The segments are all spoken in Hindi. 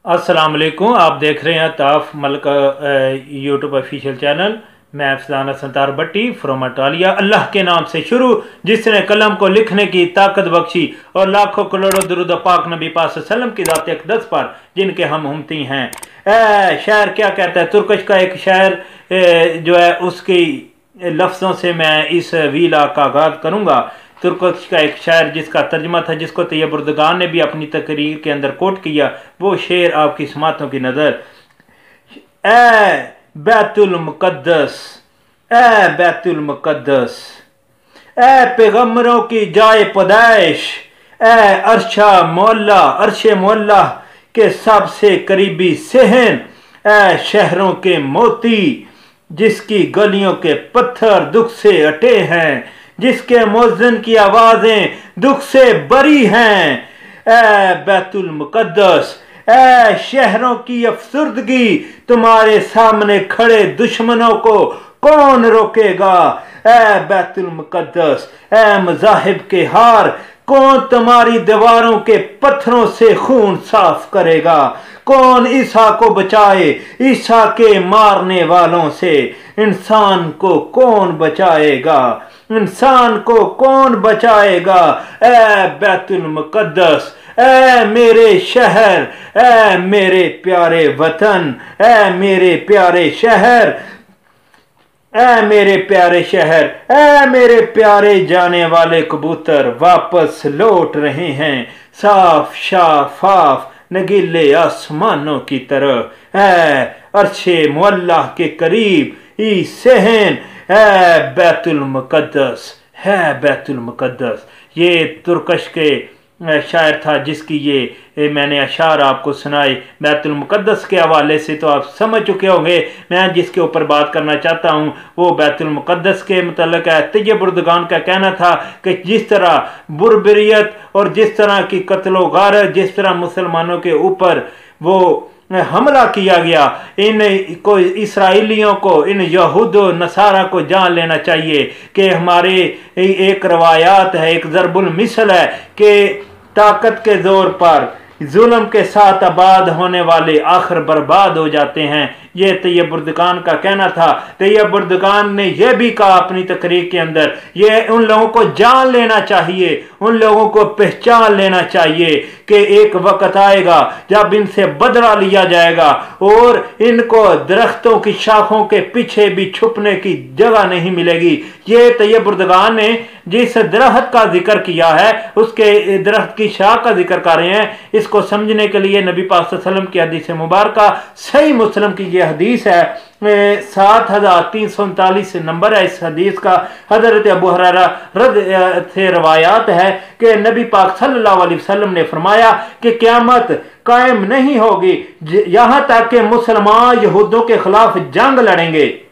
अस्सलाम वालेकुम। आप देख रहे हैं ताफ मलक यूट्यूब ऑफिशियल चैनल। मैं अफसाना संतार भट्टी फ्रॉम अटालिया। अल्लाह के नाम से शुरू जिसने कलम को लिखने की ताकत बख्शी और लाखों करोड़ों दुरूद पाक नबी पाक सल्लम की ज़ात अक़दस पर जिनके हम हुमती हैं। शायर क्या कहता है? तुर्कश का एक शायर जो है उसकी लफ्ज़ों से मैं इस वीला का आगाज़ करूँगा। तुर्कश का एक शायर जिसका तर्जमा था, जिसको तैयब उर्दगान ने भी अपनी तकरीर के अंदर कोट किया, वो शेर आपकी समातों की नज़र। ए बैतुल मुक़द्दस, ए बैतुल मुक़द्दस, ए पैगम्बरों की जाए पैदाइश, ए अर्शा मौला, अर्शे मौला के सबसे करीबी सहन, ए शहरों के मोती जिसकी गलियों के पत्थर दुख से अटे हैं, जिसके मुअज्जिन की आवाजें दुख से बरी हैं। ए बैतुल मुक़द्दस, ए शहरों की अफसुर्दगी, तुम्हारे सामने खड़े दुश्मनों को कौन रोकेगा। ए बैतुल मुक़द्दस, ए मज़ाहिब के हार, कौन तुम्हारी दीवारों के पत्थरों से खून साफ करेगा। कौन ईसा को बचाए ईसा के मारने वालों से, इंसान को कौन बचाएगा, इंसान को कौन बचाएगा। ए बैतुल मुक़द्दस, ए मेरे शहर, ए मेरे प्यारे वतन, ए मेरे प्यारे शहर, ए मेरे प्यारे शहर, ए मेरे प्यारे जाने वाले कबूतर वापस लौट रहे हैं साफ शाफाफ नगीले आसमानों की तरह। ए अर्शे मुअल्ला के करीब ई सहन, है बैतुल मुक़द्दस, है बैतुल मुक़द्दस। ये तुर्कश के शायर था जिसकी ये मैंने अशार आपको सुनाए बैतुल मुक़द्दस के हवाले से, तो आप समझ चुके होंगे मैं जिसके ऊपर बात करना चाहता हूँ वो बैतुल मुक़द्दस के मतलब है। तैयब उर्दगान का कहना था कि जिस तरह बुरबरियत और जिस तरह की कत्लो गारत, जिस तरह मुसलमानों के ऊपर वो हमला किया गया, इन को इसराइलियों को, इन यहूद नसारा को जान लेना चाहिए कि हमारे एक रवायात है, एक ज़रबुल मिसल है कि ताकत के ज़ोर पर जुल्म के साथ आबाद होने वाले आखिर बर्बाद हो जाते हैं। ये तैयब उर्दगान का कहना था। तैयब उर्दगान ने यह भी कहा अपनी तकरीर के अंदर, ये उन लोगों को जान लेना चाहिए, उन लोगों को पहचान लेना चाहिए कि एक वक्त आएगा जब इनसे बदला लिया जाएगा और इनको दरख्तों की शाखों के पीछे भी छुपने की जगह नहीं मिलेगी। ये तैयब उर्दगान ने जिस दरख्त का जिक्र किया है उसके दरख्त की शाख का जिक्र कर रहे हैं। इसको समझने के लिए नबी पाक सल्लल्लाहु अलैहि वसल्लम की हदीस मुबारक सही मुस्लिम की यह हदीस है, 7339 नंबर है इस हदीस का। हजरत अबू हुरैरा से रवायात है कि नबी पाक सल्लल्लाहु अलैहि वसल्लम ने फरमाया कि क़यामत कायम नहीं होगी यहाँ तक कि मुसलमान यहूदियों के खिलाफ जंग लड़ेंगे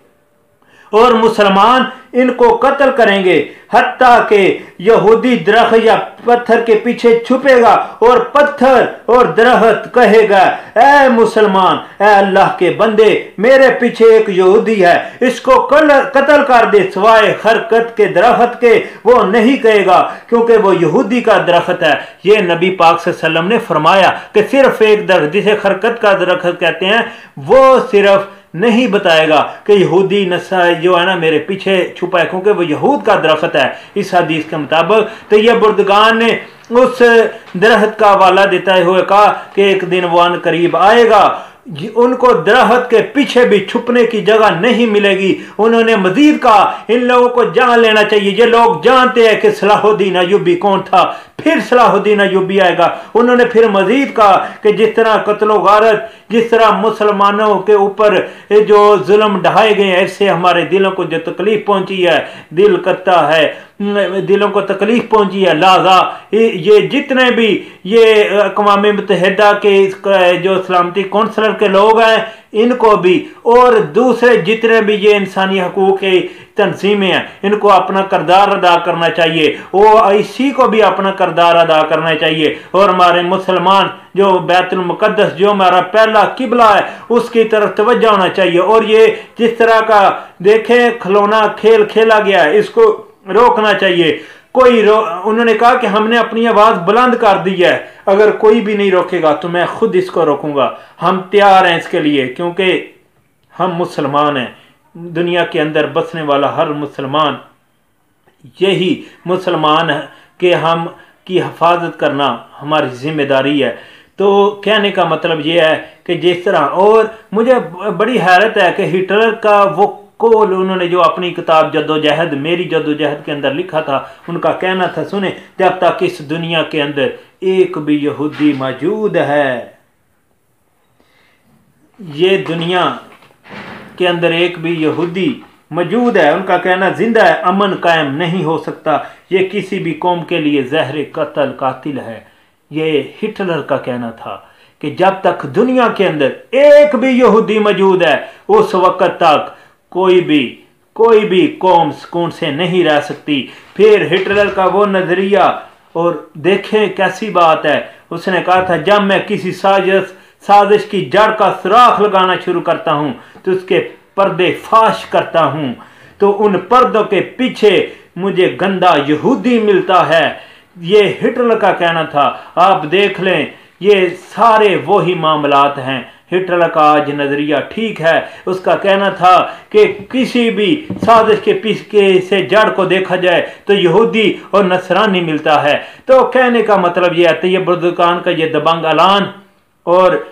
और मुसलमान इनको कत्ल करेंगे, हत्ता के यहूदी दरख्त या पत्थर के पीछे छुपेगा और पत्थर और दरख्त कहेगा, ऐ मुसलमान, ऐ अल्लाह के बंदे, मेरे पीछे एक यहूदी है, इसको कत्ल कर दे। सिवाय खरकत के दरख्त के वो नहीं कहेगा क्योंकि वो यहूदी का दरख्त है। ये नबी पाक सल्लल्लाहु अलैहि वसल्लम ने फरमाया कि सिर्फ एक दरख्त जिसे खरकत का दरख्त कहते हैं वो सिर्फ नहीं बताएगा कि यहूदी नसा जो है ना मेरे पीछे छुपा है, क्योंकि वो यहूद का दरख्त है। इस हदीस के मुताबिक तैयब उर्दगान ने उस दरख्त का हवाला देते हुए कहा कि एक दिन वो अन करीब आएगा, उनको दरख्त के पीछे भी छुपने की जगह नहीं मिलेगी। उन्होंने मजीद कहा इन लोगों को जान लेना चाहिए। ये लोग जानते हैं कि सलाहुद्दीन अय्यूबी कौन था, फिर सलाहुद्दीन अय्यूबी आएगा। उन्होंने फिर मजीद कहा कि जिस तरह कत्लो गारत, जिस तरह मुसलमानों के ऊपर जो जुल्म ढाए गए हैं, इससे हमारे दिलों को जो तकलीफ पहुंची है, दिल करता है, दिलों को तकलीफ पहुंची है। लिहाजा ये जितने भी ये अक़वाम मुत्तहिदा के जो सलामती कौंसलर के लोग हैं इनको भी और दूसरे जितने भी ये इंसानी हकूक़ की तंजीमें हैं इनको अपना किरदार अदा करना चाहिए, OIC को भी अपना किरदार अदा करना चाहिए और हमारे मुसलमान जो बैतुल मुक़द्दस जो हमारा पहला किबला है उसकी तरफ तवज्जो होना चाहिए। और ये जिस तरह का देखें खिलौना खेल खेला गया है इसको रोकना चाहिए। उन्होंने कहा कि हमने अपनी आवाज़ बुलंद कर दी है, अगर कोई भी नहीं रोकेगा तो मैं खुद इसको रोकूंगा। हम तैयार हैं इसके लिए, क्योंकि हम मुसलमान हैं। दुनिया के अंदर बसने वाला हर मुसलमान यही मुसलमान है कि हम की हिफाजत करना हमारी जिम्मेदारी है। तो कहने का मतलब ये है कि जिस तरह, और मुझे बड़ी हैरत है कि हिटलर का वो कोल उन्होंने जो अपनी किताब जद्दोजहद मेरी जद्दोजहद के अंदर लिखा था, उनका कहना था, सुने, जब तक इस दुनिया के अंदर एक भी यहूदी मौजूद है, ये दुनिया के अंदर एक भी यहूदी मौजूद है, उनका कहना जिंदा है, अमन कायम नहीं हो सकता। ये किसी भी कौम के लिए जहर कत्ल कातिल है। ये हिटलर का कहना था कि जब तक दुनिया के अंदर एक भी यहूदी मौजूद है, उस वक्त तक कोई भी कौम सुकून से नहीं रह सकती। फिर हिटलर का वो नजरिया, और देखें कैसी बात है, उसने कहा था, जब मैं किसी साजिश की जड़ का सुराख लगाना शुरू करता हूं तो उसके पर्दे फाश करता हूं, तो उन पर्दों के पीछे मुझे गंदा यहूदी मिलता है। ये हिटलर का कहना था। आप देख लें, ये सारे वही मामलात हैं। हिटलर का आज नजरिया ठीक है। उसका कहना था कि किसी भी साजिश के पीछे से जड़ को देखा जाए तो यहूदी और नसरानी मिलता है। तो कहने का मतलब यह है, तैयब बुर्दुकान का ये दबंग ऐलान। और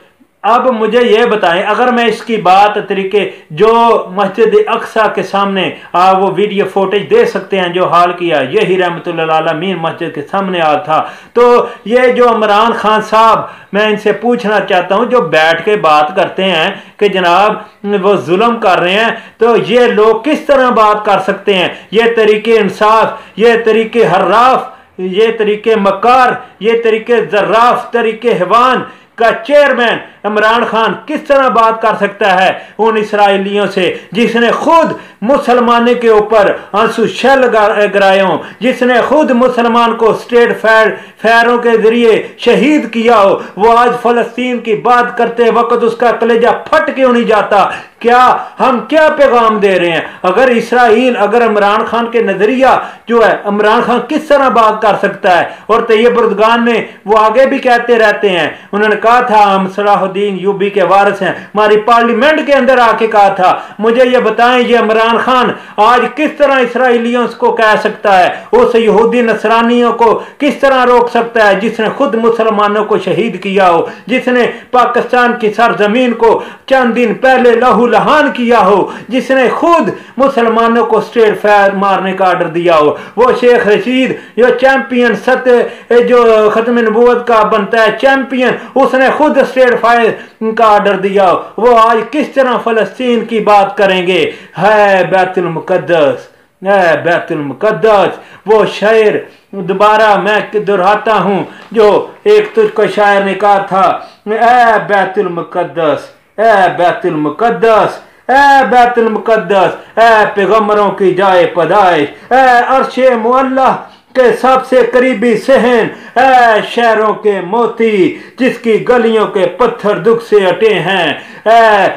अब मुझे ये बताएं, अगर मैं इसकी बात तरीके जो मस्जिद अक्सा के सामने आप वो वीडियो फुटेज दे सकते हैं जो हाल किया, यही रहमतुल्लाह आलमीन मस्जिद के सामने आ था। तो ये जो इमरान खान साहब, मैं इनसे पूछना चाहता हूं, जो बैठ के बात करते हैं कि जनाब वो जुल्म कर रहे हैं, तो ये लोग किस तरह बात कर सकते हैं? ये तरीके इंसाफ, ये तरीके हर्राफ, ये तरीके मकार, ये तरीके जर्राफ, तरीके हैवान का चेयरमैन इमरान खान किस तरह बात कर सकता है उन इसराइलियों से, जिसने खुद मुसलमानों के ऊपर आंसू शैल गिराए हों, जिसने खुद मुसलमान को स्टेट फायरों के जरिए शहीद किया हो। वो आज फलस्तीन की बात करते वक्त उसका कलेजा फट क्यों नहीं जाता? क्या हम क्या पैगाम दे रहे हैं? अगर इसराइल, अगर इमरान खान के नजरिया जो है, इमरान खान किस तरह बात कर सकता है? और तैयब बुर्दुकान ने वो आगे भी कहते रहते हैं, उन्होंने कहा था हम सलाहुद्दीन यूबी के वारिस हैं, हमारी पार्लियामेंट के अंदर आके कहा था। मुझे ये बताएं, ये इमरान खान आज किस तरह इसराइलियों को कह सकता है, उस यहूदी नसरानियों को किस तरह रोक सकता है जिसने खुद मुसलमानों को शहीद किया हो, जिसने पाकिस्तान की सरजमीन को चंद दिन पहले लहू लहान किया हो, जिसने खुद मुसलमानों को स्ट्रेट फायर मारने का ऑर्डर दिया हो। वो शेख रशीद जो चैंपियन सत्य जो खत्म नबूवत का बनता है चैंपियन, उसने खुद स्ट्रेट फायर का ऑर्डर दिया हो। वो आज किस तरह फलस्तीन की बात करेंगे? है बैतुल मुकद्दस, है बैतुल मुकद्दस। वो शायर दोबारा मैं दोहराता हूं जो एक तुझको शायर ने कहा था, ए बैतुल मुकद्दस, ए बैतुल मुकद्दस, ए बैतुल मुकद्दस, ए पैगंबरों की जाए पदाइश, ए अर्शे मुअल्ला के सबसे करीबी सहन, ऐ शहरों के मोती जिसकी गलियों के पत्थर दुख से अटे हैं, ऐ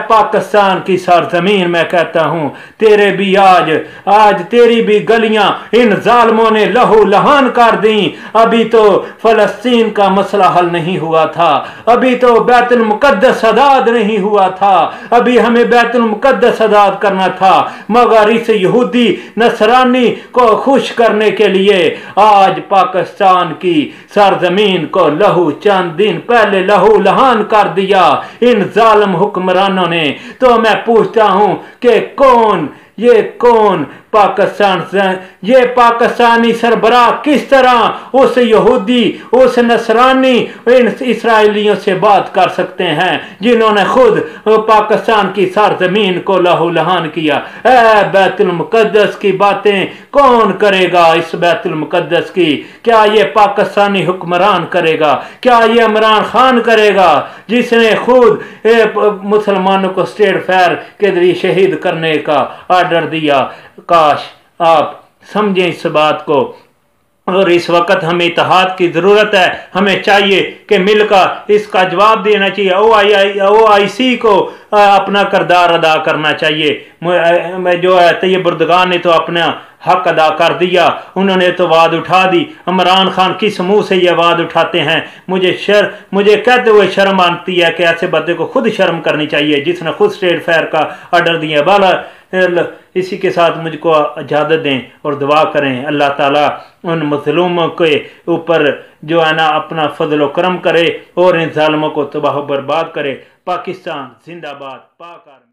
पाकिस्तान की सरजमीन, मैं कहता हूं तेरे भी आज तेरी भी गलियां इन जालमों ने लहू लहान कर दी। अभी तो फलस्तीन का मसला हल नहीं हुआ था, अभी तो बैतुल मुकद्दस आजाद नहीं हुआ था, अभी हमें बैतुल मुकद्दस आजाद करना था, मगर इस यहूदी नसरानी को खुश करने के लिए आज पाकिस्तान की सरजमीन को लहू चंद दिन पहले लहू लहान कर दिया इन जालिम हुक्मरानों ने। तो मैं पूछता हूं कि कौन पाकिस्तान से, ये पाकिस्तानी सरबराह किस तरह उस यहूदी, उस नसरानी, इन इसराइलियों से बात कर सकते हैं जिन्होंने खुद पाकिस्तान की सरजमीन को लहू लहान किया? ऐ बैतुल मुकद्दस की बातें कौन करेगा? इस बैतुल मुकद्दस की क्या ये पाकिस्तानी हुक्मरान करेगा? क्या ये इमरान खान करेगा जिसने खुद मुसलमानों को स्टेट फायर के जरिए शहीद करने का ऑर्डर दिया? काश आप समझें इस बात को। और इस वक्त हमें इत्तेहाद की ज़रूरत है। हमें चाहिए कि मिलकर इसका जवाब देना चाहिए। OIC को अपना किरदार अदा करना चाहिए। जो है तैयब बुर्दुकान ने तो अपना हक अदा कर दिया, उन्होंने तो आवाज़ उठा दी। इमरान खान किस मुंह से ये आवाज़ उठाते हैं? मुझे कहते हुए शर्म आती है कि ऐसे बंदे को खुद शर्म करनी चाहिए जिसने खुद स्टेट फायर का ऑर्डर दिया। बाला इसी के साथ मुझको इजाज़त दें और दुआ करें अल्लाह ताला उन मज़लूमों के ऊपर जो है ना अपना फजल व करम करे और इन ज़ालिमों को तबाह बर्बाद करे। पाकिस्तान जिंदाबाद। पाक।